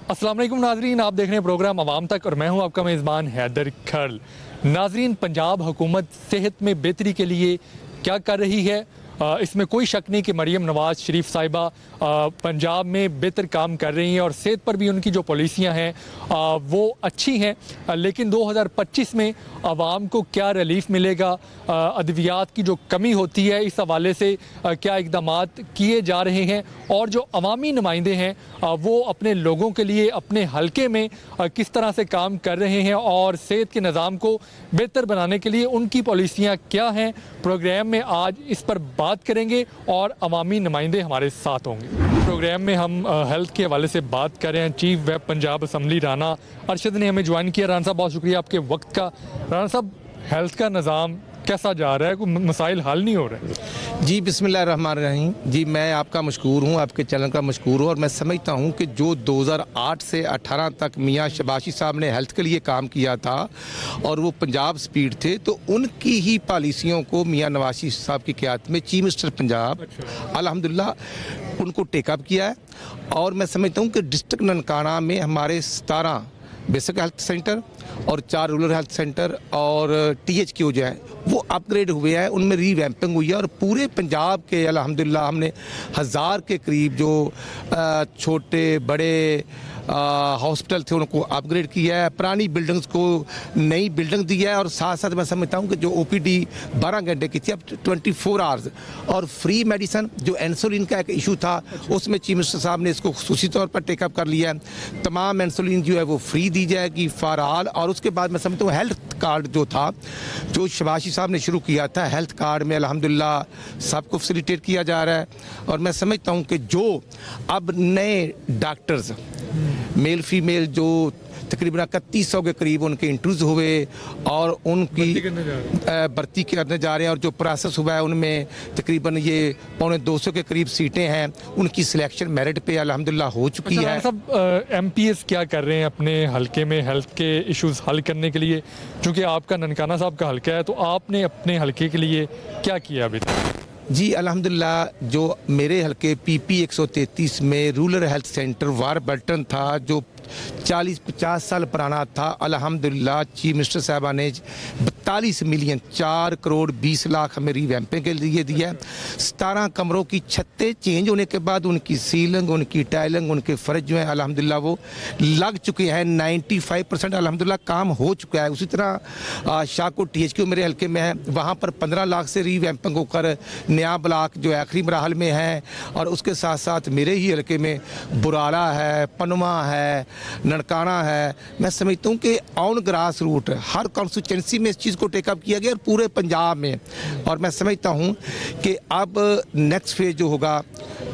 अस्सलाम वालेकुम नाजरीन, आप देख रहे हैं प्रोग्राम अवाम तक और मैं हूं आपका मेज़बान हैदर खर्ल। नाजरीन, पंजाब हुकूमत सेहत में बेहतरी के लिए क्या कर रही है, इसमें कोई शक नहीं कि मरीम नवाज शरीफ साहिबा पंजाब में बेहतर काम कर रही हैं और सेहत पर भी उनकी जो पॉलिसियां हैं वो अच्छी हैं। लेकिन 2025 में आवाम को क्या रिलीफ मिलेगा, अद्वियात की जो कमी होती है इस हवाले से क्या इकदाम किए जा रहे हैं और जो अवामी नुमाइंदे हैं वो अपने लोगों के लिए अपने हलके में किस तरह से काम कर रहे हैं और सेहत के निज़ाम को बेहतर बनाने के लिए उनकी पॉलिसियाँ क्या हैं। प्रोग्राम में आज इस पर बात करेंगे और अवामी नुमाइंदे हमारे साथ होंगे। प्रोग्राम में हम हेल्थ के हवाले से बात कर रहे हैं। Chief whip Punjab assembly Rana Arshad ने हमें ज्वाइन किया। राना साहब, बहुत शुक्रिया आपके वक्त का। राना साहब, हेल्थ का निज़ाम कैसा जा रहा है, कोई मसाइल हल नहीं हो रहे? जी बिस्मिल्लाहिर्रहमानिर्रहीम। जी मैं आपका मशकूर हूँ, आपके चैनल का मशकूर हूँ और मैं समझता हूँ कि जो 2008 से 18 तक मियाँ शबाशी साहब ने हेल्थ के लिए काम किया था और वो पंजाब स्पीड थे, तो उनकी ही पॉलिसियों को मियाँ नवाज शरीफ साहब की क़यादत में चीफ मिनिस्टर पंजाब अल्हम्दुलिल्लाह उनको टेकअप किया है। और मैं समझता हूँ कि डिस्ट्रिक्ट ननकाना में हमारे 17 बेसिक हेल्थ सेंटर और 4 रूरल हेल्थ सेंटर और THQ जो है वो अपग्रेड हुए हैं, उनमें रीवैम्पिंग हुई है और पूरे पंजाब के अल्हम्दुलिल्लाह हमने 1000 के करीब जो छोटे बड़े हॉस्पिटल थे उनको अपग्रेड किया है, पुरानी बिल्डिंग्स को नई बिल्डिंग दी है और साथ साथ मैं समझता हूँ कि जो OPD 12 घंटे की थी अब 24 आवर्स और फ्री मेडिसिन। जो इंसुलिन का एक इशू था उसमें चीफ मिनिस्टर साहब ने इसको खुसूसी तौर पर टेकअप कर लिया है। तमाम इंसुलिन जो है वो फ्री दी जाएगी फॉर ऑल। और उसके बाद मैं समझता हूँ हेल्थ कार्ड जो था, जो शबाशी साहब ने शुरू किया था, हेल्थ कार्ड में अल्हम्दुलिल्लाह सबको फैसिलिटेट किया जा रहा है। और मैं समझता हूँ कि जो अब नए डॉक्टर्स मेल फीमेल जो तकरीबन 3100 के करीब उनके इंटरव्यूज हुए और उनकी भर्ती करने जा रहे हैं और जो प्रोसेस हुआ है उनमें तकरीबन ये 250 के करीब सीटें हैं, उनकी सिलेक्शन मेरिट पे अल्हम्दुलिल्लाह हो चुकी है। सब MPS क्या कर रहे हैं अपने हलके में हेल्थ के इश्यूज हल करने के लिए? चूँकि आपका ननकाना साहब का हलका है तो आपने अपने हलके के लिए क्या किया अभी तक? जी अल्हम्दुलिल्लाह जो मेरे हलके PP 133 में रूरल हेल्थ सेंटर वारबर्टन था जो 40-50 साल पुराना था, अल्हम्दुलिल्लाह चीफ मिनिस्टर साहबा ने 42 मिलियन 4 करोड़ 20 लाख हमें रीवैम्पिंग के लिए दिया है। 17 कमरों की छतें चेंज होने के बाद उनकी सीलिंग, उनकी टाइलिंग, उनके फर्ज जो है अल्हम्दुलिल्लाह वो लग चुके हैं। 95% अल्हम्दुलिल्लाह काम हो चुका है। उसी तरह शाहकोट THQ मेरे हल्के में है, वहाँ पर 15 लाख से रीवैम्पिंग होकर नया ब्लॉक जो आखिरी मराहल में है। और उसके साथ साथ मेरे ही हल्के में बुराला है, पनमा है, ननकाना है। मैं समझता हूँ कि ऑन ग्रास रूट हर कॉन्स्टिट्यूंसी में इस चीज़ को टेकअप किया गया और पूरे पंजाब में। और मैं समझता हूँ कि अब नेक्स्ट फेज जो होगा,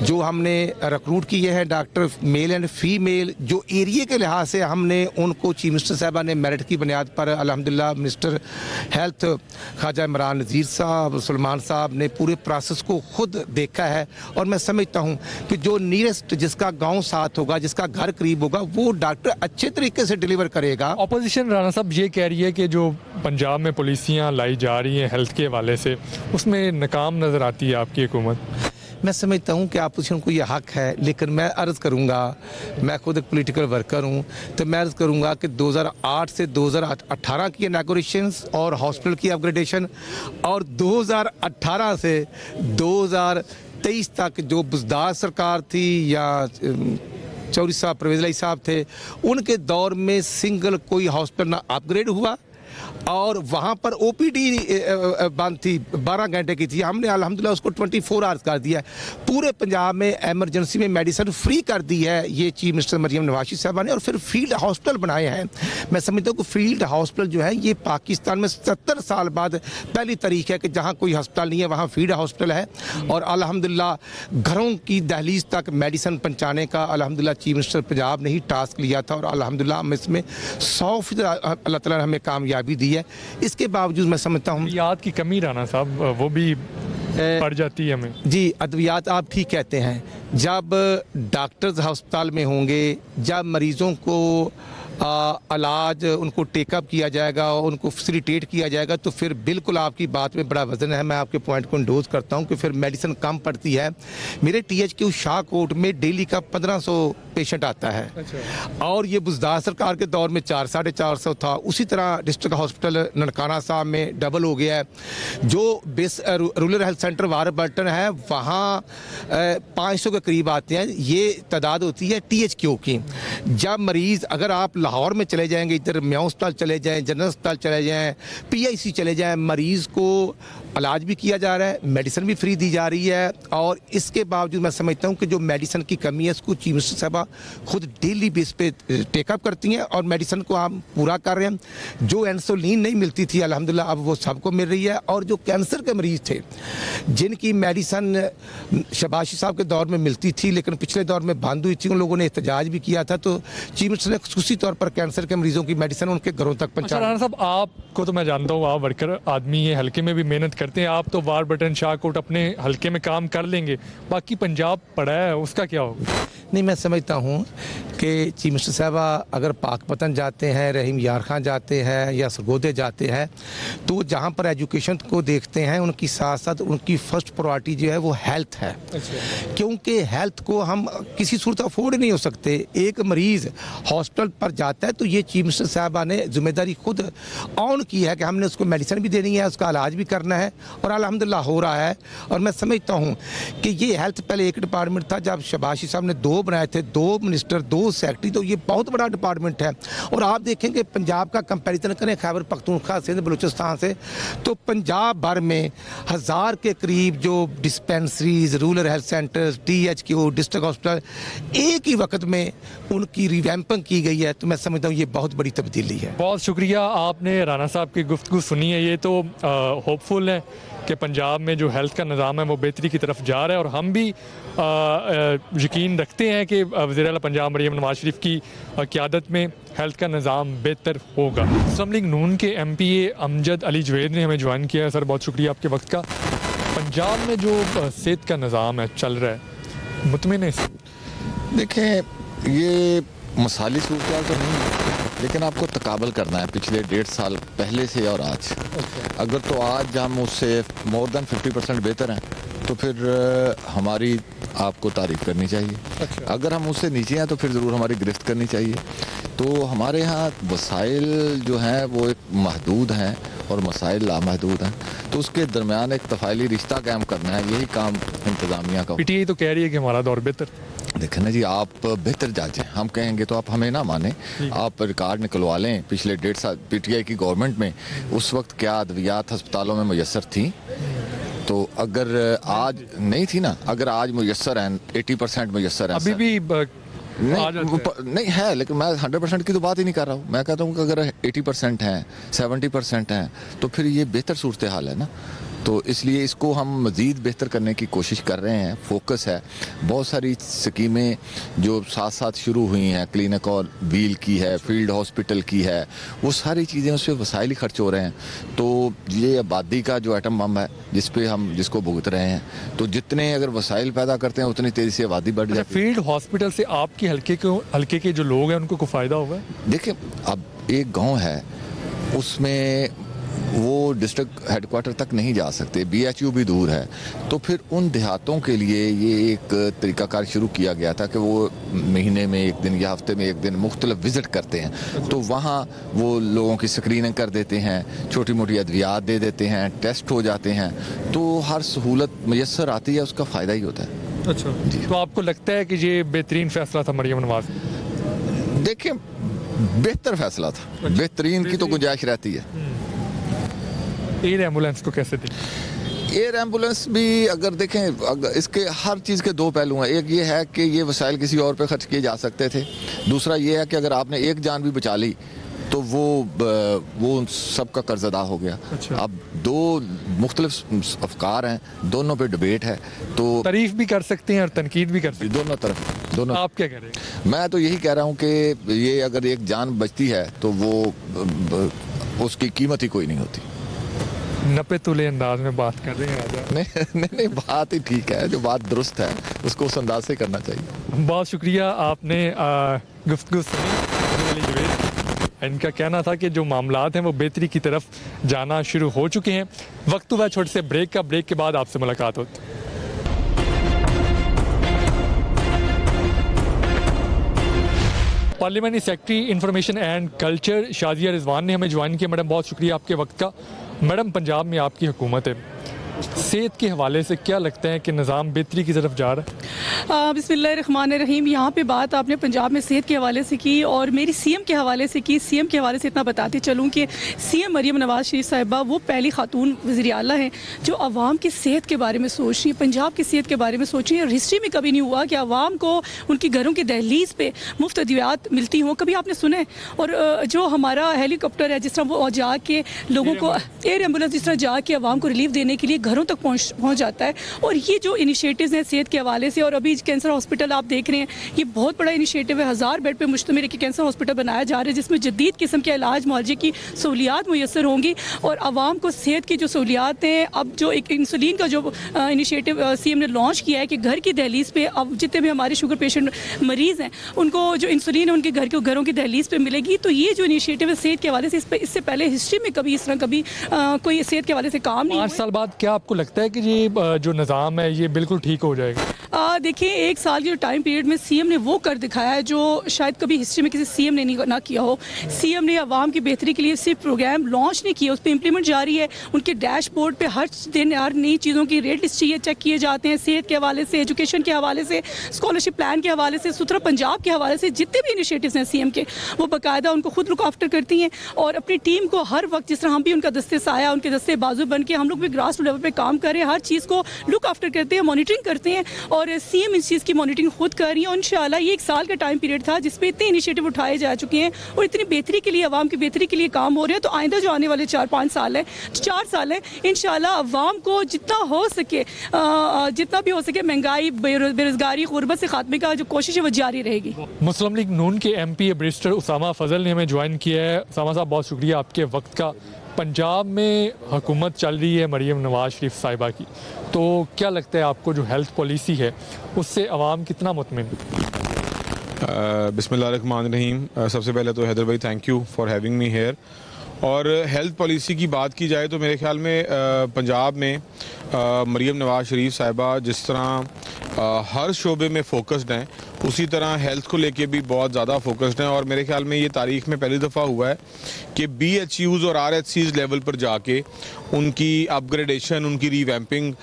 जो हमने रिक्रूट किए हैं डॉक्टर मेल एंड फीमेल, जो एरिया के लिहाज से हमने उनको चीफ मिनिस्टर साहबा ने मेरिट की बुनियाद पर अल्हम्दुलिल्लाह मिनिस्टर हेल्थ ख्वाजा इमरान नज़ीर साहब, सलमान साहब ने पूरे प्रोसेस को खुद देखा है। और मैं समझता हूँ कि जो नियरेस्ट जिसका गाँव साथ होगा, जिसका घर करीब होगा, वो डॉक्टर अच्छे तरीके से डिलीवर करेगा। अपोजिशन राना साहब ये कह रही है कि जो पंजाब में पॉलिसियाँ लाई जा रही हैं हेल्थ के हवाले से उसमें नाकाम नज़र आती है आपकी हुकूमत। मैं समझता हूँ कि अपोजिशन को ये हक है, लेकिन मैं अर्ज़ करूँगा, मैं खुद एक पॉलिटिकल वर्कर हूँ, तो मैं अर्ज़ करूँगा कि 2008 से 2018 की इनॉग्रेशंस और हॉस्पिटल की अपग्रेडेशन और 2018 से 2023 तक जो बुज़दार सरकार थी या चौधरी साहब परवेज़ इलाही साहब थे, उनके दौर में सिंगल कोई हॉस्पिटल ना अपग्रेड हुआ और वहाँ पर OPD बंद थी, 12 घंटे की थी। हमने अल्हम्दुलिल्लाह उसको 24 आवर्स कर दिया है। पूरे पंजाब में एमरजेंसी में मेडिसिन फ्री कर दी है ये चीफ मिनिस्टर मरीम नवाज शरीफ साहबा ने। और फिर फील्ड हॉस्पिटल बनाए हैं। मैं समझता हूँ कि फील्ड हॉस्पिटल जो है ये पाकिस्तान में 70 साल बाद पहली तारीख है कि जहाँ कोई अस्पताल नहीं है वहाँ फील्ड हॉस्पिटल है। और अल्हम्दुलिल्लाह घरों की दहलीज तक मेडिसिन पहुँचाने का अल्हम्दुलिल्लाह चीफ मिनिस्टर पंजाब ने ही टास्क लिया था और अल्हम्दुलिल्लाह हम इसमें 100% अल्लाह ताला ने हमें कामयाबी दी है। इसके बावजूद मैं समझता हूँ अद्वियात की कमी राना साहब वो भी पड़ जाती है हमें। जी अद्वियात आप ठीक कहते हैं। जब डॉक्टर्स अस्पताल में होंगे, जब मरीज़ों को इलाज उनको टेकअप किया जाएगा और उनको फैसिलिटेट किया जाएगा, तो फिर बिल्कुल आपकी बात में बड़ा वजन है। मैं आपके पॉइंट को इंडोज करता हूं कि फिर मेडिसिन कम पड़ती है। मेरे THQ शाहकोट में डेली का 1500 पेशेंट आता है। अच्छा। और ये बुजदार सरकार के दौर में 400-450 था। उसी तरह डिस्ट्रिक्ट हॉस्पिटल ननकाना साहब में डबल हो गया है। जो रूरल हेल्थ सेंटर वारबर्टन है वहाँ 500 के करीब आते हैं। ये तादाद होती है THQ की। जब मरीज़, अगर आप लाहौर में चले जाएंगे, इधर म्याऊं अस्पताल चले जाएं, जनरल अस्पताल चले जाएं, PIC चले जाएं, मरीज़ को इलाज भी किया जा रहा है, मेडिसिन भी फ्री दी जा रही है। और इसके बावजूद मैं समझता हूँ कि जो मेडिसिन की कमी है इसको चीफ मिनिस्टर साहबा खुद डेली बेस पे टेकअप करती हैं और मेडिसिन को हम पूरा कर रहे हैं। जो इंसुलिन नहीं मिलती थी अल्हम्दुलिल्लाह अब वो सबको मिल रही है। और जो कैंसर के मरीज़ थे जिनकी मेडिसिन शबाशी साहब के दौर में मिलती थी लेकिन पिछले दौर में बंद हुई थी, उन लोगों ने एहतजाज भी किया था, तो चीफ मिनिस्टर ने खुसूसी तौर पर कैंसर के मरीजों की मेडिसिन उनके घरों तक अच्छा पहुंचा। राणा साहब, आपको तो मैं जानता हूँ, आप वर्कर आदमी है, हल्के में भी मेहनत करते हैं। आप तो वारबर्टन शाहकोट अपने हल्के में काम कर लेंगे, बाकी पंजाब पड़ा है, उसका क्या होगा? नहीं, मैं समझता हूँ कि चीफ मिनिस्टर साहबा अगर पाकपतन जाते हैं, रहीम यार खान जाते हैं या सरगोदे जाते हैं, तो जहाँ पर एजुकेशन को देखते हैं उनकी साथ साथ उनकी फर्स्ट प्रायोरिटी जो है वो हेल्थ है। अच्छा। क्योंकि हेल्थ को हम किसी सूरत अफोर्ड नहीं हो सकते। एक मरीज़ हॉस्पिटल पर जाता है तो ये चीफ मिनिस्टर साहबा ने जिम्मेदारी खुद ऑन की है कि हमने उसको मेडिसिन भी देनी है, उसका इलाज भी करना है, और अल्हम्दुलिल्लाह हो रहा है। और मैं समझता हूँ कि ये हेल्थ पहले एक डिपार्टमेंट था, जब शबाशी साहब ने 2 बनाए थे, 2 मिनिस्टर 2 सेक्रेटरी, तो ये बहुत बड़ा डिपार्टमेंट है। और आप देखेंगे पंजाब का कंपैरिजन करें खैबर पख्तूनख्वा सिंध बलूचिस्तान से, तो पंजाब भर में 1000 के करीब जो dispensaries, rural health centres, THQ, district hospital एक ही वक्त में उनकी रिवैम्पिंग की गई है। तो मैं समझता हूँ ये बहुत बड़ी तब्दीली है। बहुत शुक्रिया, आपने राणा साहब की गुफ्तगू सुनी है। ये तो होपफुल है कि पंजाब में जो हेल्थ का निज़ाम है वो बेहतरी की तरफ जा रहा है, और हम भी यकीन रखते हैं कि वज़ीर आला पंजाब मरियम नवाज शरीफ की क़यादत में हेल्थ का निज़ाम बेहतर होगा। मुस्लिम लीग नून के MPA अमजद अली जवेद ने हमें ज्वाइन किया है। सर, बहुत शुक्रिया आपके वक्त का। पंजाब में जो सेहत का निज़ाम है चल रहा है, मुतमिन है? देखें, ये मसाली सूरत तो नहीं है, लेकिन आपको तकाबल करना है पिछले 1.5 साल पहले से और आज। अगर तो आज हम उससे मोर देन 50% बेहतर हैं तो फिर हमारी आपको तारीफ करनी चाहिए। अच्छा। अगर हम उससे नीचे हैं तो फिर ज़रूर हमारी गिरफ्त करनी चाहिए। तो हमारे यहाँ वसाइल जो हैं वो एक महदूद हैं और मसाइल लामहदूद हैं, तो उसके दरमियान एक तफ़ाइली रिश्ता कायम करना है, यही काम इंतज़ामिया का। PTI तो कह रही है कि हमारा दौर बेहतर। देखें ना जी, आप बेहतर जज हैं, हम कहेंगे तो आप हमें ना माने। आप रिकॉर्ड निकलवा लें पिछले 1.5 साल PTI की गवर्नमेंट में उस वक्त क्या अद्वियात हस्पतालों में मुयस्सर थी। तो अगर आज नहीं थी ना, अगर आज मुयस्सर हैं 80% मुयस्सर हैं, अभी भी नहीं है, लेकिन मैं 100% की तो बात ही नहीं कर रहा हूँ। मैं कहता हूँ कि अगर 80% हैं, 70% हैं, तो फिर ये बेहतर सूरत हाल है ना। तो इसलिए इसको हम मज़ीद बेहतर करने की कोशिश कर रहे हैं, फोकस है। बहुत सारी स्कीमें जो साथ साथ शुरू हुई हैं, क्लिनिक और व्हील की है, फील्ड हॉस्पिटल की है, वो सारी चीज़ें उस पर वसाइल ही खर्च हो रहे हैं। तो ये आबादी का जो एटम बम है जिसको भुगत रहे हैं, तो जितने अगर वसाइल पैदा करते हैं उतनी तेज़ी से आबादी बढ़ जाती है। फील्ड हॉस्पिटल से आपके हल्के के जो लोग हैं उनको कोई फ़ायदा होगा? देखिए, अब एक गाँव है उसमें वो डिस्ट्रिक्ट हेडक्वार्टर तक नहीं जा सकते, BHU भी दूर है, तो फिर उन देहातों के लिए ये एक तरीकाकार शुरू किया गया था कि वो महीने में एक दिन या हफ्ते में एक दिन मुख्तलिफ विज़िट करते हैं। तो वहाँ वो लोगों की स्क्रीनिंग कर देते हैं, छोटी मोटी अद्वियात दे देते हैं, टेस्ट हो जाते हैं, तो हर सहूलत मुयस्सर आती है, उसका फ़ायदा ही होता है। अच्छा जी। तो आपको लगता है कि ये बेहतरीन फैसला था मरियम नवाज? देखिए, बेहतर फैसला था, बेहतरीन की तो गुंजाइश रहती है। एयर एम्बुलेंस को कैसे दी? एयर एम्बुलेंस भी अगर देखें, इसके हर चीज़ के 2 पहलू हैं। एक ये है कि ये वसाइल किसी और पे खर्च किए जा सकते थे, दूसरा ये है कि अगर आपने एक जान भी बचा ली तो वो सबका कर्ज अदा हो गया। अच्छा। अब 2 मुख्तलिफ अफकार हैं, दोनों पे डिबेट है, तो तारीफ भी कर सकते हैं और तनकीद भी कर सकते दोनों तरफ दोनों। आप क्या कह रहे हैं? मैं तो यही कह रहा हूँ कि ये अगर एक जान बचती है तो वो उसकी कीमत ही कोई नहीं होती। नपे तुले अंदाज में बात कर रहे हैं राजा। नहीं, बात ही ठीक है, जो बात दुरुस्त है उसको उस अंदाज से करना चाहिए। बहुत शुक्रिया, आपने गुफ्तगू सुनी। अली जवेद। इनका कहना था कि जो मामलात हैं वो बेहतरी की तरफ जाना शुरू हो चुके हैं। वक्त हुआ छोटे से ब्रेक का, ब्रेक के बाद आपसे मुलाकात होती। Parliamentary secretary information and culture Shazia Rizwan ने हमें ज्वाइन किया। मैडम बहुत शुक्रिया आपके वक्त का। मैडम पंजाब में आपकी हुकूमत है, सेहत के हवाले से क्या लगता है कि निज़ाम बेहतरी की तरफ जा रहा है? बिस्मिल्लाहिर्रहमानिर्रहीम। यहाँ पे बात आपने पंजाब में सेहत के हवाले से की और मेरी सीएम के हवाले से की। सीएम के हवाले से इतना बताते चलूँ कि सीएम मरीम नवाज शरीफ साहिबा वो पहली खातून वज़ीर आला हैं जो आवाम की सेहत के बारे में सोच रही है, पंजाब की सेहत के बारे में सोच रही है। और हिस्ट्री में कभी नहीं हुआ कि आवाम को उनकी घरों की दहलीज पे मुफ्त अद्वियात मिलती हों, कभी आपने सुना है? और जो हमारा हेलीकॉप्टर है जिस तरह वो जाके लोगों को, एयर एम्बुलेंस जिस तरह जाके आवाम को रिलीफ देने के लिए घरों तक पहुंच जाता है। और ये जो इनिशिएटिव्स हैं सेहत के हवाले से, और अभी कैंसर हॉस्पिटल आप देख रहे हैं, ये बहुत बड़ा इनिशिएटिव है। 1000 बेड पे मुश्तमिल एक कैंसर हॉस्पिटल बनाया जा रहा है जिसमें जदीद किस्म के इलाज मुआवजे की सहूलियात मुयसर होंगी और आवाम को सेहत की जो सहूलियात हैं। अब जो एक इंसुलिन का जो इनिशिएटिव सीएम ने लॉन्च किया है कि घर की दहलीज पे अब जितने भी हमारे शुगर पेशेंट मरीज़ हैं उनको जो इंसुलिन है उनके घरों की दहलीज पे मिलेगी। तो ये जो इनिशिएटिव है सेहत के हवाले से, इससे पहले हिस्ट्री में कभी इस तरह कभी कोई सेहत के हवाले से काम नहीं। 5 साल बाद क्या आपको लगता है कि ये जो निज़ाम है ये बिल्कुल ठीक हो जाएगा? देखिए, 1 साल के टाइम पीरियड में सीएम ने वो कर दिखाया है जो शायद कभी हिस्ट्री में किसी सीएम ने ना किया हो। सीएम ने आवाम की बेहतरी के लिए सिर्फ प्रोग्राम लॉन्च नहीं किया, उस पर इंप्लीमेंट जारी है। उनके डैशबोर्ड पे हर दिन हर नई चीज़ों की रेट लिस्ट चेक किए जाते हैं, सेहत के हवाले से, एजुकेशन के हवाले से, स्कॉलरशिप प्लान के हवाले से, सुथरा पंजाब के हवाले से, जितने भी इनिशिएटिव्स हैं सीएम के वो बाकायदा उनको खुद लुक आफ्टर करती हैं और अपनी टीम को हर वक्त, जिस तरह हम भी उनका दस्ते साया, उनके दस्ते बाजू बन के हम लोग भी ग्रास रूट लेवल पे काम कर रहे हैं, हर चीज़ को लुक आफ्टर करते हैं, मॉनिटरिंग करते हैं और सीएम इस चीज़ की मॉनिटरिंग खुद कर रही है। और इंशाल्लाह ये 1 साल का टाइम पीरियड था जिसपे इतने इनिशिएटिव उठाए जा चुके हैं और इतनी बेहतरी के लिए, आवाम की बेहतरी के लिए काम हो रहे हैं। तो आइंदा जो आने वाले 4-5 साल है, 4 साल है, इंशाल्लाह आवाम को जितना हो सके, जितना भी हो सके, महंगाई, बेरोजगारी, गुर्बत से खात्मे का जो कोशिश है वो जारी रहेगी। मुस्लिम लीग नून के MP बैरिस्टर उसामा फजल ने हमें ज्वाइन किया है। उसामा साहब बहुत शुक्रिया आपके वक्त का। पंजाब में हुकूमत चल रही है मरीम नवाज शरीफ साहिबा की, तो क्या लगता है आपको जो हेल्थ पॉलिसी है उससे आवाम कितना मुतमिन? बिस्मिल्लाहिर्रहमानिर्रहीम। सबसे पहले तो हैदर भाई thank you for having me here. और हेल्थ पॉलिसी की बात की जाए तो मेरे ख्याल में पंजाब में मरीम नवाज शरीफ साहिबा जिस तरह हर शोबे में फोकस्ड हैं, उसी तरह हेल्थ को लेके भी बहुत ज़्यादा फोकस्ड हैं। और मेरे ख्याल में ये तारीख़ में पहली दफ़ा हुआ है कि BHUs और RHCs लेवल पर जाके उनकी अपग्रेडेशन, उनकी रीवैम्पिंग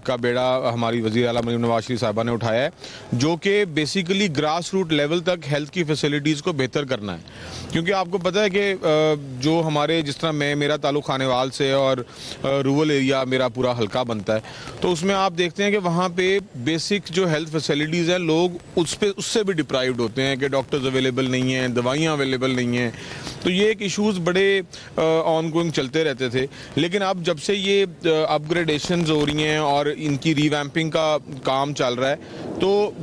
का बेड़ा हमारी वज़ीर आला मरीम नवाज शरीफ साहिबा ने उठाया है, जो कि बेसिकली ग्रास रूट लेवल तक हेल्थ की फैसिलिटीज़ को बेहतर करना है। क्योंकि आपको पता है कि जो हमारे, जिस तरह मेरा ताल्लुक़ खानेवाल से और रूरल एरिया मेरा पूरा हल्का बनता है, तो उसमें आप देखते हैं कि वहाँ पे बेसिक जो हेल्थ फैसिलिटीज़ हैं लोग उससे भी डिप्राइव्ड होते हैं कि डॉक्टर्स अवेलेबल नहीं हैं, दवाइयाँ अवेलेबल नहीं हैं। तो ये एक इश्यूज़ बड़े ऑन गोइंग चलते रहते थे। लेकिन अब जब से ये अपग्रेडेशंस हो रही हैं और इनकी रीवैम्पिंग का काम चल रहा है, तो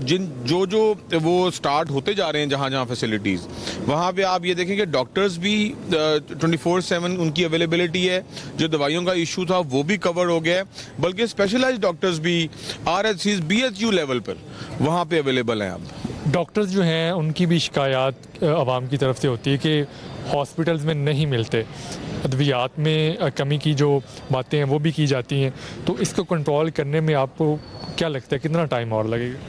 जो वो स्टार्ट होते जा रहे हैं जहाँ जहाँ फैसिलिटीज़, वहाँ पे आप ये देखें कि डॉक्टर्स भी 24/7 उनकी अवेलेबिलिटी है। जो दवाइयों का इशू था वो भी कवर हो गया है, बल्कि स्पेशलाइज्ड डॉक्टर्स भी RHCs BHU लेवल पर वहाँ पे अवेलेबल हैं। अब डॉक्टर्स जो हैं उनकी भी शिकायत आवाम की तरफ से होती है कि हॉस्पिटल्स में नहीं मिलते, अद्वियात में कमी की जो बातें हैं वो भी की जाती हैं। तो इसको कंट्रोल करने में आपको क्या लगता है कितना टाइम और लगेगा?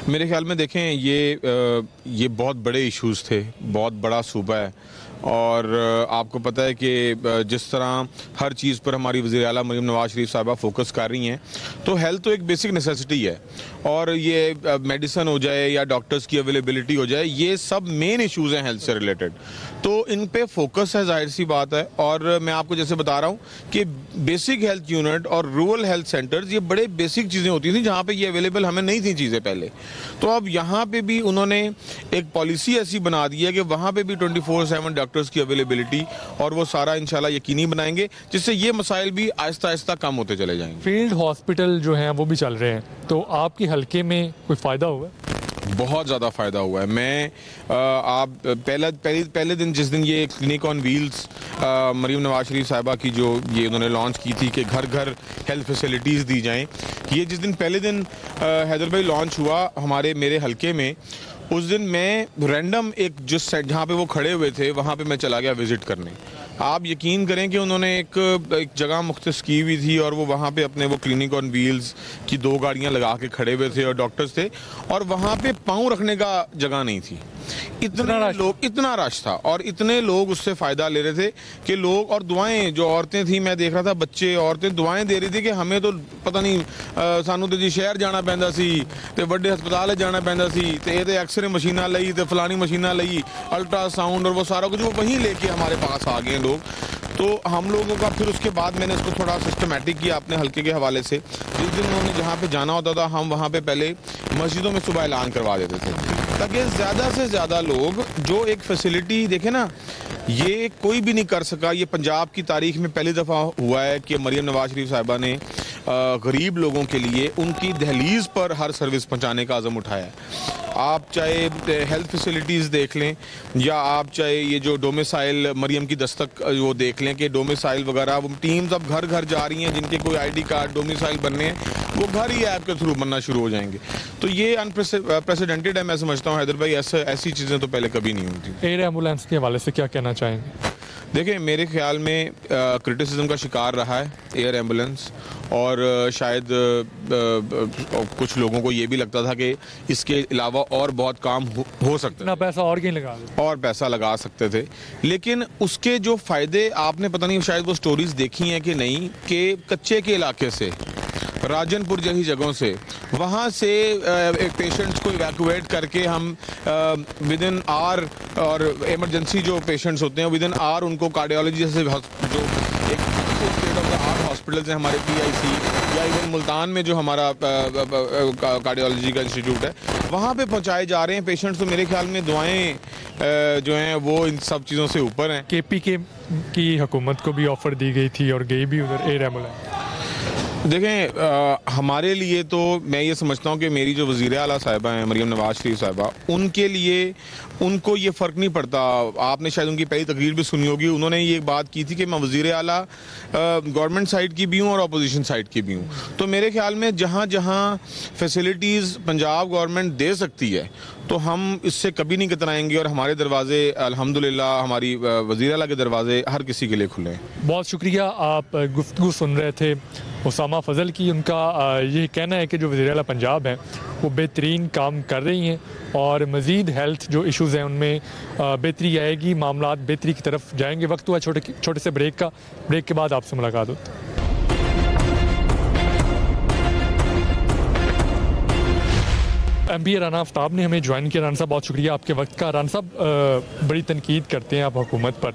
मेरे ख्याल में देखें, ये बहुत बड़े इश्यूज़ थे, बहुत बड़ा सूबा है और आपको पता है कि जिस तरह हर चीज़ पर हमारी वज़ीर आला मरीम नवाज शरीफ साहिबा फोकस कर रही हैं, तो हेल्थ तो एक बेसिक नेसेसिटी है और ये मेडिसिन हो जाए या डॉक्टर्स की अवेलेबिलिटी हो जाए, ये सब मेन इश्यूज़ हैं हेल्थ से रिलेटेड। तो इन पे फोकस है, जाहिर सी बात है। और मैं आपको जैसे बता रहा हूँ कि बेसिक हेल्थ यूनिट और रूरल हेल्थ सेंटर्स, ये बड़े बेसिक चीज़ें होती थी जहाँ पे ये अवेलेबल हमें नहीं थी चीज़ें पहले। तो अब यहाँ पे भी उन्होंने एक पॉलिसी ऐसी बना दी है कि वहाँ पे भी 24/7 डॉक्टर्स की अवेलेबिलिटी और वो सारा इंशाल्लाह यकीनी बनाएंगे, जिससे ये मसाइल भी आहिस्ता आहिस्ता कम होते चले जाएंगे। फील्ड हॉस्पिटल जो हैं वो भी चल रहे हैं, तो आपके हल्के में कोई फ़ायदा हुआ? बहुत ज़्यादा फ़ायदा हुआ है। मैं आप पहले दिन जिस दिन ये clinic on wheels Maryam Nawaz Sharif साहिबा की जो ये उन्होंने लॉन्च की थी कि घर घर हेल्थ फैसिलिटीज़ दी जाएं, ये जिस दिन पहले दिन हैदर भाई लॉन्च हुआ मेरे हल्के में, उस दिन मैं रैंडम एक जिस साइड जहाँ पे वो खड़े हुए थे वहाँ पे मैं चला गया विजिट करने। आप यकीन करें कि उन्होंने एक जगह मुख्तस की हुई थी और वो वहाँ पे अपने वो क्लिनिक ऑन व्हील्स की 2 गाड़ियाँ लगा के खड़े हुए थे और डॉक्टर्स थे और वहाँ पे पाँव रखने का जगह नहीं थी। इतना रश था और इतने लोग उससे फ़ायदा ले रहे थे कि लोग, और दुआएं, जो औरतें थी मैं देख रहा था, बच्चे औरतें दुआएं दे रही थी कि हमें तो पता नहीं सानू तो जी शहर जाना पैंदा सी ते बड़े हस्पताल जाना पैंदा सी ते ये एक्सरे मशीना लई ते फलानी मशीना लई, अल्ट्रासाउंड और वो सारा कुछ वो वहीं लेके हमारे पास आ गए लोग। तो हम लोगों का फिर उसके बाद मैंने इसको थोड़ा सिस्टमेटिक किया अपने हल्के के हवाले से। जिस दिन उन्होंने जहाँ पे जाना होता था हम वहाँ पे पहले मस्जिदों में सुबह ऐलान करवा देते थे ताकि ज़्यादा से ज़्यादा लोग जो एक फैसिलिटी देखें ना, ये कोई भी नहीं कर सका। ये पंजाब की तारीख में पहली दफ़ा हुआ है कि मरीम नवाज शरीफ साहिबा ने गरीब लोगों के लिए उनकी दहलीज पर हर सर्विस पहुंचाने का आज़म उठाया है। आप चाहे हेल्थ फैसिलिटीज़ देख लें या आप चाहे ये जो डोमिसाइल मरीम की दस्तक वो देख लें कि डोमिसाइल वगैरह वो टीम्स अब घर घर जा रही हैं, जिनके कोई आईडी कार्ड डोमिसाइल बनने हैं वो घर ही ऐप के थ्रू बनना शुरू हो जाएंगे। तो ये अनप्रेसिडेंटेड है, मैं समझता हूँ हैदर भाई। ऐसी चीज़ें तो पहले कभी नहीं हुई थी। एयर एम्बुलेंस के हवाले से क्या कहना चाहेंगे? देखिए, मेरे ख्याल में क्रिटिसिज्म का शिकार रहा है एयर एम्बुलेंस और शायद कुछ लोगों को ये भी लगता था कि इसके अलावा और बहुत काम हो सकते ना पैसा और कहीं लगा दो और पैसा लगा सकते थे, लेकिन उसके जो फ़ायदे आपने पता नहीं शायद वो स्टोरीज़ देखी हैं कि नहीं, कि कच्चे के इलाके से राजनपुर जैसी जगहों से वहाँ से एक पेशेंट्स को इवैक्यूएट करके हम विद इन आवर, और इमरजेंसी जो पेशेंट्स होते हैं विद इन आवर उनको कार्डियोलॉजी जैसे जो एक state of the art hospitals हैं हमारे PIC या इवन मुल्तान में जो हमारा कार्डियोलॉजी का इंस्टीट्यूट है वहाँ पे पहुँचाए जा रहे हैं पेशेंट्स। तो मेरे ख्याल में दुआएं जो हैं वो इन सब चीज़ों से ऊपर हैं। KPK की हुकूमत को भी ऑफ़र दी गई थी और गई भी उधर एयर एम्बुलेंस। देखें, हमारे लिए तो मैं ये समझता हूँ कि मेरी जो वज़ीर आला साहिबा हैं मरीम नवाज शरीफ साहिबा, उनके लिए उनको ये फ़र्क नहीं पड़ता। आपने शायद उनकी पहली तकरीर भी सुनी होगी, उन्होंने ये बात की थी कि मैं वज़ीर आला गवर्नमेंट साइड की भी हूँ और अपोजिशन साइड की भी हूँ। तो मेरे ख्याल में जहाँ जहाँ फैसिलिटीज़ पंजाब गवर्नमेंट दे सकती है तो हम इससे कभी नहीं कतराएंगे और हमारे दरवाजे अल्हम्दुलिल्लाह, हमारी वज़ीर आला के दरवाजे हर किसी के लिए खुले हैं। बहुत शुक्रिया। आप गुफ्तगू सुन रहे थे उसामा फजल की। उनका ये कहना है कि जो वज़ीर आला पंजाब हैं वो बेहतरीन काम कर रही हैं और मज़ीद हेल्थ जो इश्यूज़ हैं उनमें बेहतरी आएगी, मामलात बेहतरी की तरफ जाएंगे। वक्त हुआ छोटे से ब्रेक का। ब्रेक के बाद आपसे मुलाकात होती है। MBA राना आफ्ताब ने हमें ज्वाइन किया। राना साहब, बहुत शुक्रिया आपके वक्त का। राना साहब, बड़ी तनकीद करते हैं आप हुकूमत पर,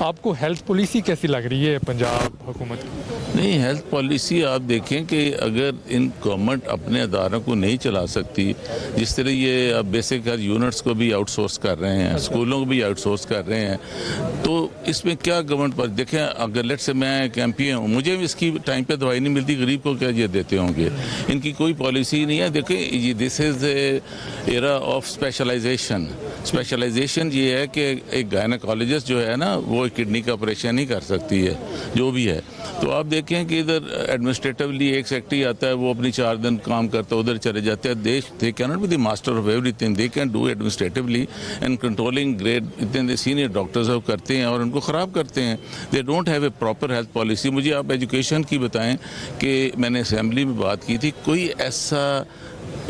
आपको हेल्थ पॉलिसी कैसी लग रही है पंजाब हुकूमत की? नहीं, हेल्थ पॉलिसी आप देखें कि अगर इन गवर्नमेंट अपने अदारों को नहीं चला सकती, जिस तरह ये अब बेसिक हर यूनिट्स को भी आउटसोर्स कर रहे हैं, स्कूलों को भी आउटसोर्स कर रहे हैं, तो इसमें क्या गवर्नमेंट पर देखें, अगर लेट से मैं एक MP हूँ, मुझे भी इसकी टाइम पे दवाई नहीं मिलती, गरीब को क्या ये देते होंगे? इनकी कोई पॉलिसी नहीं है। देखें, ये this is era of specialisation ये है कि एक गायनेकोलॉजिस्ट जो है ना वो किडनी का ऑपरेशन ही कर सकती है, जो भी है। तो आप देखें कि इधर एडमिनिस्ट्रेटिवली एक सेक्रेटरी आता है, वो अपनी 4 दिन काम करता है, उधर चले जाते हैं। They can not be the master of everything, they can do administratively and controlling grade. इतने सीनियर डॉक्टर्स अब करते हैं और उनको ख़राब करते हैं। They don't have a proper health policy. मुझे आप एजुकेशन की बताएं कि मैंने असेंबली में बात की थी, कोई ऐसा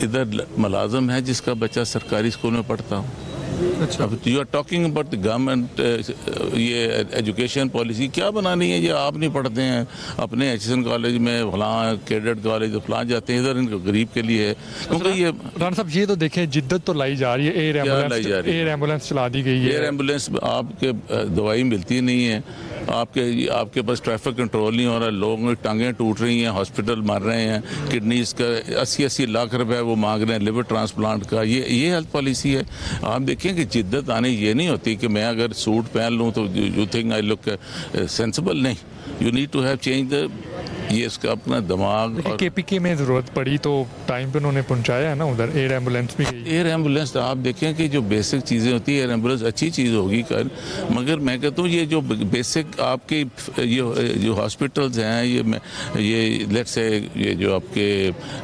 इधर मुलाजम है जिसका बच्चा सरकारी स्कूल में पढ़ता हो? अच्छा, अब you are talking about the government, ये एजुकेशन पॉलिसी क्या बनानी है? ये आप नहीं पढ़ते हैं अपने HSN कॉलेज में, फलां कैडेट कॉलेज तो फलां जाते हैं, इधर इनको गरीब के लिए है। क्योंकि ये राना साहब, ये तो देखें जिद्दत तो लाई जा रही है, एयर एम्बुलेंस चला दी गई है। एयर एम्बुलेंस आपके दवाई मिलती नहीं है, आपके पास ट्रैफिक कंट्रोल नहीं हो रहा, लोगों की टांगें टूट रही हैं, हॉस्पिटल मर रहे हैं, किडनीज का 80-80 लाख रुपए वो मांग रहे हैं लिवर ट्रांसप्लांट का। ये हेल्थ पॉलिसी है। आप देखिए कि जिद्दत आने ये नहीं होती कि मैं अगर सूट पहन लूँ तो you think I look sensible. नहीं, you need to have change the ये इसका अपना दिमाग और केपीके में ज़रूरत पड़ी तो टाइम पे उन्होंने पहुंचाया है ना, उधर एयर एम्बुलेंस भी गई। एयर एम्बुलेंस तो आप देखें कि जो बेसिक चीज़ें होती है, एयर एम्बुलेंस अच्छी चीज़ होगी कर, मगर मैं कहता हूँ ये जो बेसिक आपके ये जो हॉस्पिटल्स हैं, ये लेट्स से ये जो आपके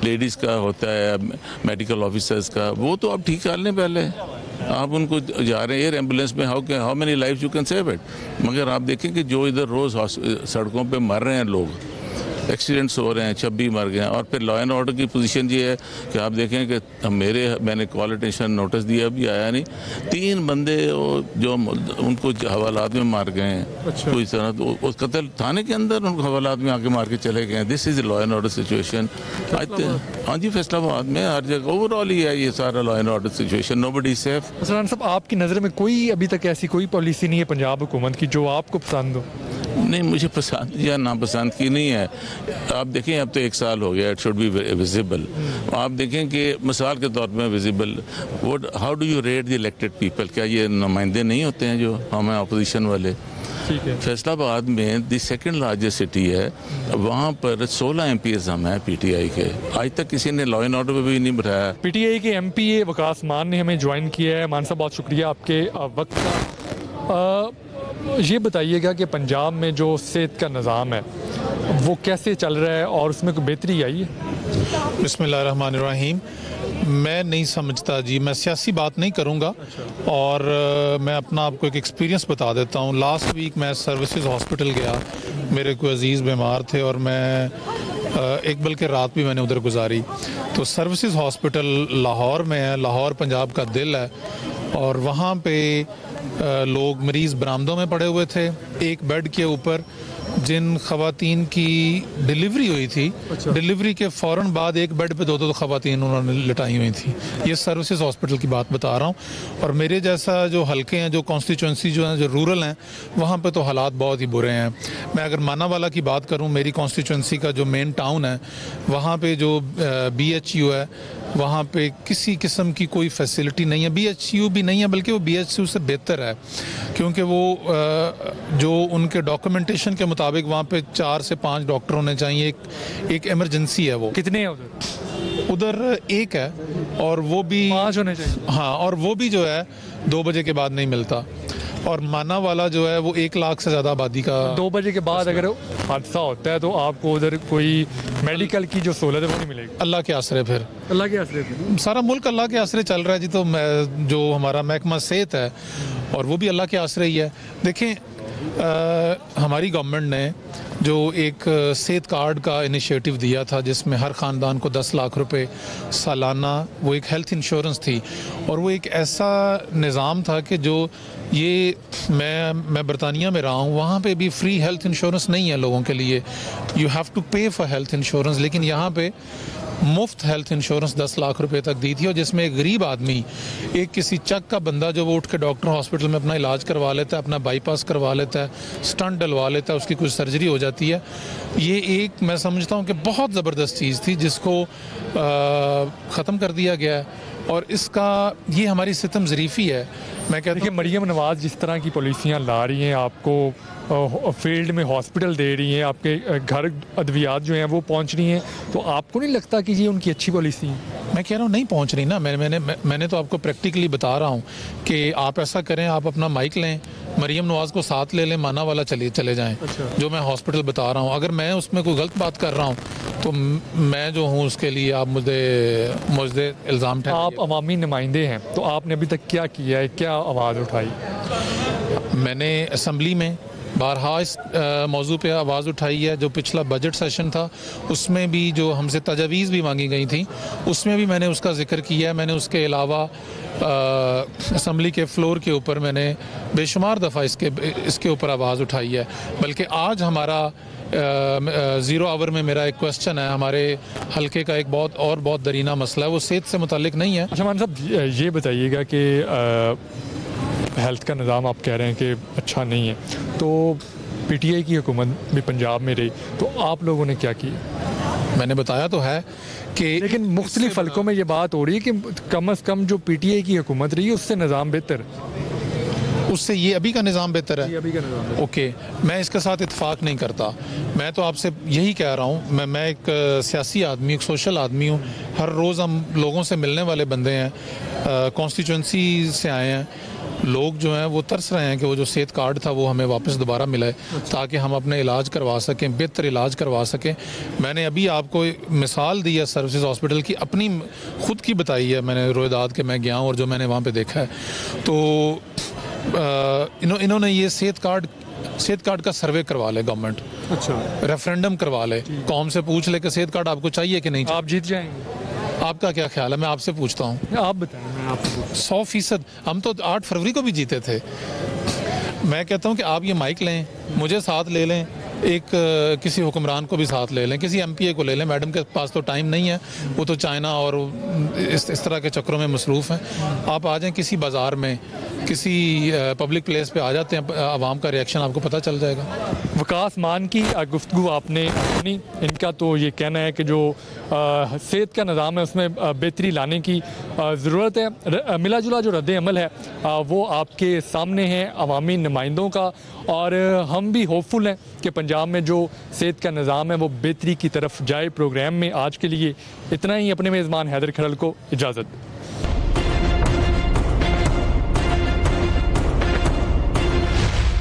लेडीज़ का होता है मेडिकल ऑफिसर्स का, वो तो आप ठीक कर लें पहले। आप उनको जा रहे हैं एयर एम्बुलेंस में, how many life you can save it. मगर आप देखें कि जो इधर रोज़ सड़कों पे मर रहे हैं लोग, एक्सीडेंट्स हो रहे हैं, 26 मर गए हैं। और फिर लॉ एंड ऑर्डर की पोजीशन ये है कि आप देखें कि मैंने कॉल अटेंशन नोटिस दिया, अभी आया नहीं, 3 बंदे जो उनको हवालात में मार गए हैं। अच्छा। कोई तरह तो उस कत्ल थाने के अंदर उनको हवालात में आके मार के चले गए हैं। This is law and order situation. हाँ जी, फैसलाबाद में हर जगह ओवरऑल ही है ये सारा law and order situation, nobody safe. Salman साहब, आपकी नज़र में कोई अभी तक ऐसी कोई पॉलिसी नहीं है पंजाब हुकूमत की जो आपको पसंद हो? नहीं, मुझे पसंद या नापसंद की नहीं है। आप देखें अब तो 1 साल हो गया, इट शुड बी विजिबल। आप देखें कि मिसाल के तौर पे visible, what how do you rate the elected people? क्या ये नुमाइंदे नहीं होते हैं जो हमें अपोजिशन वाले? ठीक है। फैसलाबाद में द सेकंड लार्जेस्ट सिटी है, वहाँ पर 16 MPs हम हैं PTI के। आज तक किसी ने लॉ एंड ऑर्डर पे भी नहीं बिठाया। PTI के MPA वकास मान ने हमें ज्वाइन किया है। मान साहब, बहुत शुक्रिया आपके वक्त का। ये बताइएगा कि पंजाब में जो सेहत का निज़ाम है वो कैसे चल रहा है और उसमें कोई बेहतरी आई है? बिस्मिल्लाहिर्रहमानिर्रहीम। मैं नहीं समझता जी, मैं सियासी बात नहीं करूंगा। और मैं अपना आपको एक एक्सपीरियंस बता देता हूं। लास्ट वीक मैं सर्विसेज हॉस्पिटल गया, मेरे कोई अजीज़ बीमार थे और मैं एक बल्कि रात भी मैंने उधर गुजारी। तो सर्विसेज हॉस्पिटल लाहौर में है, लाहौर पंजाब का दिल है। और वहाँ पे लोग मरीज़ बरामदों में पड़े हुए थे, एक बेड के ऊपर जिन खवातीन की डिलीवरी हुई थी, डिलीवरी के फ़ौरन बाद एक बेड पे 2-2 खवातीन उन्होंने लिटाई हुई थी। ये सर्विसेज हॉस्पिटल की बात बता रहा हूँ। और मेरे जैसा जो हल्के हैं, जो कॉन्स्टिट्यूंसी जो हैं, जो रूरल हैं, वहाँ पे तो हालात बहुत ही बुरे हैं। मैं अगर मानावाला की बात करूँ, मेरी कॉन्स्टिट्यूंसी का जो मेन टाउन है, वहाँ पे जो BHU है, वहाँ पे किसी किस्म की कोई फैसिलिटी नहीं है। BHU भी नहीं है, बल्कि वो BHU से बेहतर है, क्योंकि वो जो उनके डॉक्यूमेंटेशन के मुताबिक वहाँ पे 4 से 5 डॉक्टर होने चाहिए। एक इमरजेंसी है। वो कितने हैं उधर एक है, और वो भी 5 होने चाहिए। हाँ, और वो भी जो है 2 बजे के बाद नहीं मिलता। और माना वाला जो है वो 1 लाख से ज़्यादा आबादी का। 2 बजे के बाद अगर हादसा होता है तो आपको उधर कोई मेडिकल की जो सहूलत है वो नहीं मिलेगी। अल्लाह के आसरे, फिर अल्लाह के आसरे पे सारा मुल्क अल्लाह के आसरे चल रहा है जी। तो जो हमारा महकमा सेहत है, और वो भी अल्लाह के आसरे ही है। देखें, हमारी गवर्नमेंट ने जो एक सेहत कार्ड का इनिशिएटिव दिया था, जिसमें हर ख़ानदान को 10 लाख रुपए सालाना, वो एक हेल्थ इंश्योरेंस थी। और वो एक ऐसा निज़ाम था कि जो ये मैं बरतानिया में रहा हूँ, वहाँ पे भी फ्री हेल्थ इंश्योरेंस नहीं है लोगों के लिए, यू हैव टू पे फॉर हेल्थ इंश्योरेंस। लेकिन यहाँ पे मुफ्त हेल्थ इंश्योरेंस 10 लाख रुपए तक दी थी। और जिसमें एक गरीब आदमी, एक किसी चक का बंदा, जो वो उठ के डॉक्टर हॉस्पिटल में अपना इलाज करवा लेता है, अपना बाईपास करवा लेता है, स्टंट डलवा लेता है, उसकी कुछ सर्जरी हो जाती है। ये एक मैं समझता हूँ कि बहुत ज़बरदस्त चीज़ थी, जिसको ख़त्म कर दिया गया है। और इसका ये हमारी सितम ज़रीफ़ी है। मैं कहता हूँ मरियम नवाज़ जिस तरह की पॉलिसियाँ ला रही हैं, आपको फील्ड में हॉस्पिटल दे रही हैं, आपके घर अद्वियात जो हैं वो पहुंच रही हैं, तो आपको नहीं लगता कि ये उनकी अच्छी पॉलिसी है? मैं कह रहा हूँ नहीं पहुंच रही ना। मैंने तो आपको प्रैक्टिकली बता रहा हूँ कि आप ऐसा करें, आप अपना माइक लें, मरियम नवाज़ को साथ ले लें, माना वाला चले जाएं। अच्छा। जो मैं हॉस्पिटल बता रहा हूँ, अगर मैं उसमें कोई गलत बात कर रहा हूँ तो मैं जो हूँ उसके लिए आप मुझे इल्ज़ाम ठहराइए। आप अवामी नुमाइंदे हैं, तो आपने अभी तक क्या किया है, क्या आवाज़ उठाई? मैंने असम्बली में बारहा इस मौजू पे आवाज़ उठाई है। जो पिछला बजट सेशन था, उसमें भी जो हमसे तजावीज़ भी मांगी गई थी, उसमें भी मैंने उसका जिक्र किया है। मैंने उसके अलावा असम्बली के फ्लोर के ऊपर मैंने बेशुमार दफ़ा इसके ऊपर आवाज़ उठाई है। बल्कि आज हमारा 0 आवर में मेरा एक क्वेश्चन है, हमारे हल्के का एक बहुत दरीना मसला है, वो सेहत से मुतालिक नहीं है। अच्छा मान साहब, ये बताइएगा कि हेल्थ का निज़ाम आप कह रहे हैं कि अच्छा नहीं है, तो PTI की हुकूमत भी पंजाब में रही, तो आप लोगों ने क्या किया? मैंने बताया तो है कि लेकिन मुख्तलिफ हल्कों में ये बात हो रही है कि कम अज़ कम जो PTI की हुकूमत रही है उससे निज़ाम बेहतर। उससे ये अभी का निज़ाम बेहतर है? अभी का निज़ाम ओके, मैं इसके साथ इत्तेफाक नहीं करता। मैं तो आपसे यही कह रहा हूँ, मैं एक सियासी आदमी, एक सोशल आदमी हूँ। हर रोज़ हम लोगों से मिलने वाले बंदे हैं, कॉन्स्टिट्यूंसी से आए हैं। लोग जो हैं वो तरस रहे हैं कि वो जो सेहत कार्ड था वो हमें वापस दोबारा मिले, ताकि हम अपने इलाज करवा सकें, बेहतर इलाज करवा सकें। मैंने अभी आपको मिसाल दी है सर्विसेज हॉस्पिटल की, अपनी खुद की बताई है मैंने, रोएदाद के मैं गया हूँ और जो मैंने वहाँ पे देखा है। तो इन्होंने ये सेहत कार्ड का सर्वे करवा ले गवर्नमेंट, अच्छा, रेफरेंडम करवा ले, कौम से पूछ ले कि सेहत कार्ड आपको चाहिए कि नहीं चाहिए। आप जीत जाएंगे। आपका क्या ख्याल है? मैं आपसे पूछता हूँ। आप बताएं, मैं आपसे 100%। हम तो 8 फरवरी को भी जीते थे। मैं कहता हूँ कि आप ये माइक लें, मुझे साथ ले लें, एक किसी हुक्मरान को भी साथ ले लें, किसी एमपीए को ले लें। मैडम के पास तो टाइम नहीं है, वो तो चाइना और इस तरह के चक्करों में मसरूफ़ हैं। आप आ जाएं किसी बाज़ार में, किसी पब्लिक प्लेस पे आ जाते हैं, आवाम का रिएक्शन आपको पता चल जाएगा। वकास मान की गुफ्तगू आपने सुनी। इनका तो ये कहना है कि जो सेहत का निज़ाम है उसमें बेहतरी लाने की ज़रूरत है। मिला जुला जो रद्द अमल है वो आपके सामने है अवामी नुमाइंदों का, और हम भी होपफुल हैं कि पंजाब में जो सेहत का निज़ाम है वो बेहतरी की तरफ जाए। प्रोग्राम में आज के लिए इतना ही। अपने मेज़बान हैदर खरल को इजाज़त।